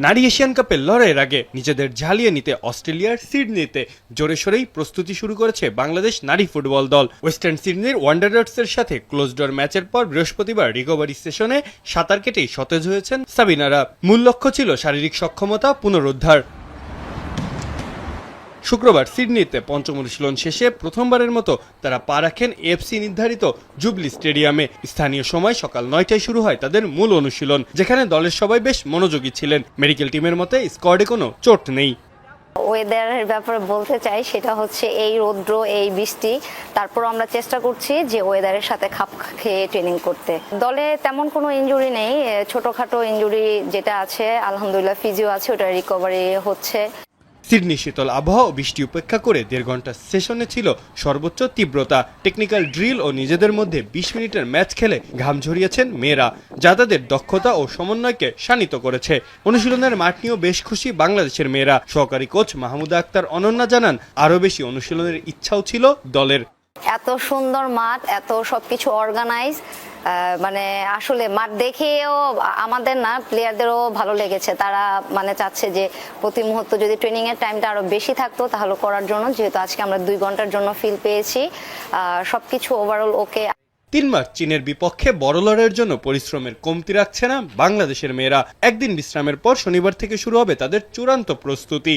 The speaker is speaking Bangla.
নারী এশিয়ান কাপের লড়াইয়ের আগে নিজেদের ঝালিয়ে নিতে অস্ট্রেলিয়ার সিডনিতে জোরে সোরেই প্রস্তুতি শুরু করেছে বাংলাদেশ নারী ফুটবল দল। ওয়েস্টার্ন সিডনির ওয়ান্ডারার্সের সাথে ক্লোজ ডোর ম্যাচের পর বৃহস্পতিবার রিকভারি সেশনে সাঁতার কেটেই সতেজ হয়েছেন সাবিনারা। মূল লক্ষ্য ছিল শারীরিক সক্ষমতা পুনরুদ্ধার। শুক্রবার সিডনিতে পঞ্চম অনুশীলন শেষে প্রথমবারের মতো তারা পা রাখেন এএফসি নির্ধারিত জুবলি স্টেডিয়ামে। স্থানীয় সময় সকাল 9টায় শুরু হয় তাদের মূল অনুশীলন, যেখানে দলের সবাই বেশ মনোযোগী ছিলেন। মেডিকেল টিমের মতে স্কোয়াডে কোনো চোট নেই। ওয়েদারের ব্যাপারে বলতে চাই, সেটা হচ্ছে এই রৌদ্র, এই বৃষ্টি, তারপর আমরা চেষ্টা করছি যে ওয়েদারের সাথে খাপ খেয়ে ট্রেনিং করতে। দলে তেমন কোনো ইনজুরি নেই, ছোটখাটো ইনজুরি যেটা আছে আলহামদুলিল্লাহ ফিজিও আছে, ওটা রিকভারি হচ্ছে। সিডনি শীতল আবহাওয়া ও বৃষ্টি উপেক্ষা করে 1.5 ঘন্টা সেশনে ছিল সর্বোচ্চ তীব্রতা। টেকনিক্যাল ড্রিল ও নিজেদের মধ্যে 20 মিনিটের ম্যাচ খেলে ঘাম ঝরিয়েছেন মেয়েরা, যা তাদের দক্ষতা ও সমন্বয়কে শানিত করেছে। অনুশীলনের মাঠ নিয়েও বেশ খুশি বাংলাদেশের মেয়েরা। সহকারী কোচ মাহমুদা আক্তার অনন্যা জানান, আরও বেশি অনুশীলনের ইচ্ছাও ছিল দলের। এত সুন্দর মাঠ, এত সবকিছু অর্গানাইজ, মানে আসলে মাঠ দেখেও আমাদের না প্লেয়ারদেরও ভালো লেগেছে। তারা মানে চাচ্ছে যে প্রতি মুহূর্ত যদি ট্রেনিং এর টাইমটা আরো বেশি থাকতো তাহলে করার জন্য, যেহেতু আজকে আমরা 2 ঘন্টার জন্য ফিল পেয়েছি। সবকিছু ওভারঅল ওকে। 3 মার্চ চীনের বিপক্ষে বড় লড়াইয়ের জন্য পরিশ্রমের কমতি রাখছে না বাংলাদেশের মেয়েরা। একদিন বিশ্রামের পর শনিবার থেকে শুরু হবে তাদের চূড়ান্ত প্রস্তুতি।